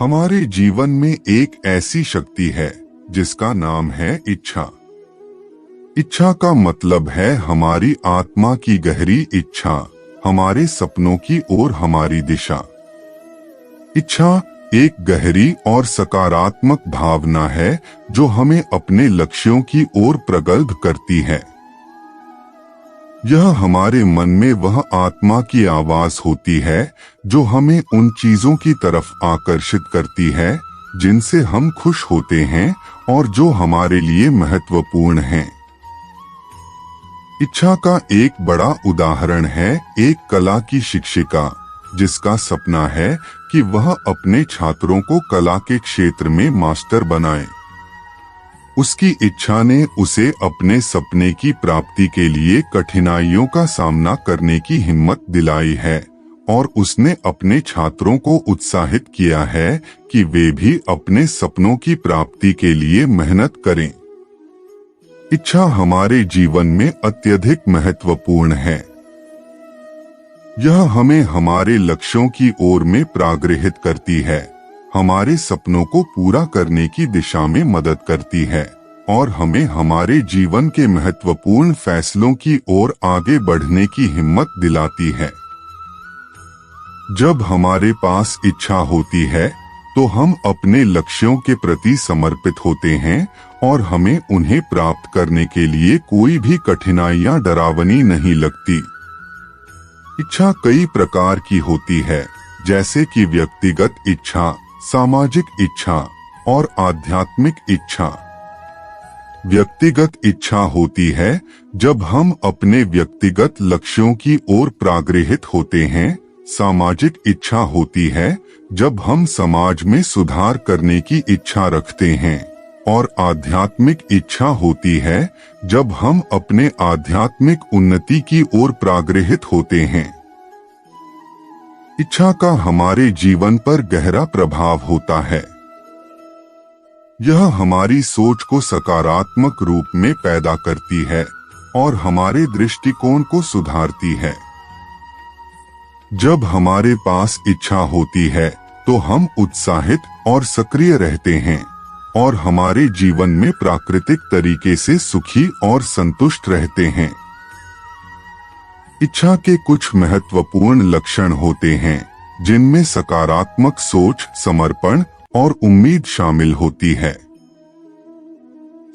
हमारे जीवन में एक ऐसी शक्ति है जिसका नाम है इच्छा। इच्छा का मतलब है हमारी आत्मा की गहरी इच्छा, हमारे सपनों की ओर हमारी दिशा। इच्छा एक गहरी और सकारात्मक भावना है जो हमें अपने लक्ष्यों की ओर प्रगल्भ करती है। यह हमारे मन में वह आत्मा की आवाज होती है जो हमें उन चीजों की तरफ आकर्षित करती है जिनसे हम खुश होते हैं और जो हमारे लिए महत्वपूर्ण हैं। इच्छा का एक बड़ा उदाहरण है एक कला की शिक्षिका जिसका सपना है कि वह अपने छात्रों को कला के क्षेत्र में मास्टर बनाए। उसकी इच्छा ने उसे अपने सपने की प्राप्ति के लिए कठिनाइयों का सामना करने की हिम्मत दिलाई है और उसने अपने छात्रों को उत्साहित किया है कि वे भी अपने सपनों की प्राप्ति के लिए मेहनत करें। इच्छा हमारे जीवन में अत्यधिक महत्वपूर्ण है। यह हमें हमारे लक्ष्यों की ओर में प्रागृहित करती है, हमारे सपनों को पूरा करने की दिशा में मदद करती है और हमें हमारे जीवन के महत्वपूर्ण फैसलों की ओर आगे बढ़ने की हिम्मत दिलाती है। जब हमारे पास इच्छा होती है तो हम अपने लक्ष्यों के प्रति समर्पित होते हैं और हमें उन्हें प्राप्त करने के लिए कोई भी कठिनाइयां डरावनी नहीं लगती। इच्छा कई प्रकार की होती है, जैसे कि व्यक्तिगत इच्छा, सामाजिक इच्छा और आध्यात्मिक इच्छा। व्यक्तिगत इच्छा होती है जब हम अपने व्यक्तिगत लक्ष्यों की ओर प्रागृहित होते हैं। सामाजिक इच्छा होती है जब हम समाज में सुधार करने की इच्छा रखते हैं और आध्यात्मिक इच्छा होती है जब हम अपने आध्यात्मिक उन्नति की ओर प्रागृहित होते हैं। इच्छा का हमारे जीवन पर गहरा प्रभाव होता है। यह हमारी सोच को सकारात्मक रूप में पैदा करती है और हमारे दृष्टिकोण को सुधारती है। जब हमारे पास इच्छा होती है तो हम उत्साहित और सक्रिय रहते हैं और हमारे जीवन में प्राकृतिक तरीके से सुखी और संतुष्ट रहते हैं। इच्छा के कुछ महत्वपूर्ण लक्षण होते हैं जिनमें सकारात्मक सोच, समर्पण और उम्मीद शामिल होती है।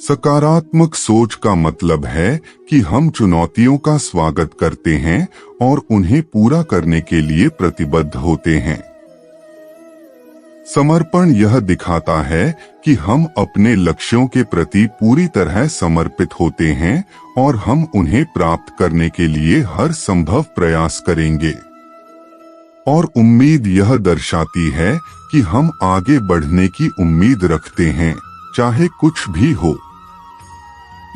सकारात्मक सोच का मतलब है कि हम चुनौतियों का स्वागत करते हैं और उन्हें पूरा करने के लिए प्रतिबद्ध होते हैं। समर्पण यह दिखाता है कि हम अपने लक्ष्यों के प्रति पूरी तरह समर्पित होते हैं और हम उन्हें प्राप्त करने के लिए हर संभव प्रयास करेंगे। और उम्मीद यह दर्शाती है कि हम आगे बढ़ने की उम्मीद रखते हैं, चाहे कुछ भी हो।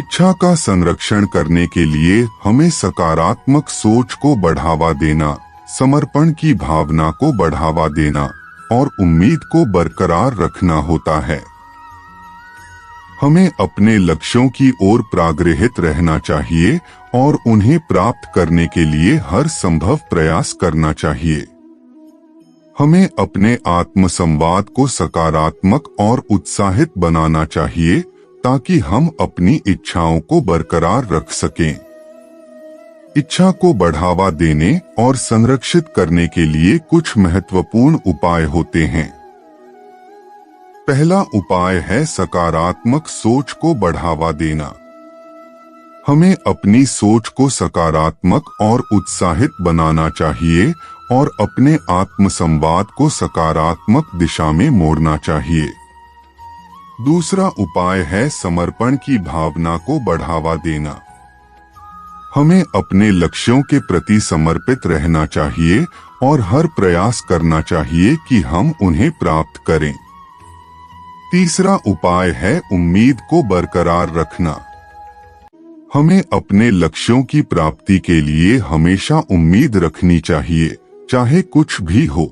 इच्छा का संरक्षण करने के लिए हमें सकारात्मक सोच को बढ़ावा देना, समर्पण की भावना को बढ़ावा देना और उम्मीद को बरकरार रखना होता है। हमें अपने लक्ष्यों की ओर प्रागृहित रहना चाहिए और उन्हें प्राप्त करने के लिए हर संभव प्रयास करना चाहिए। हमें अपने आत्मसंवाद को सकारात्मक और उत्साहित बनाना चाहिए ताकि हम अपनी इच्छाओं को बरकरार रख सकें। इच्छा को बढ़ावा देने और संरक्षित करने के लिए कुछ महत्वपूर्ण उपाय होते हैं। पहला उपाय है सकारात्मक सोच को बढ़ावा देना। हमें अपनी सोच को सकारात्मक और उत्साहित बनाना चाहिए और अपने आत्मसंवाद को सकारात्मक दिशा में मोड़ना चाहिए। दूसरा उपाय है समर्पण की भावना को बढ़ावा देना। हमें अपने लक्ष्यों के प्रति समर्पित रहना चाहिए और हर प्रयास करना चाहिए कि हम उन्हें प्राप्त करें। तीसरा उपाय है उम्मीद को बरकरार रखना। हमें अपने लक्ष्यों की प्राप्ति के लिए हमेशा उम्मीद रखनी चाहिए, चाहे कुछ भी हो।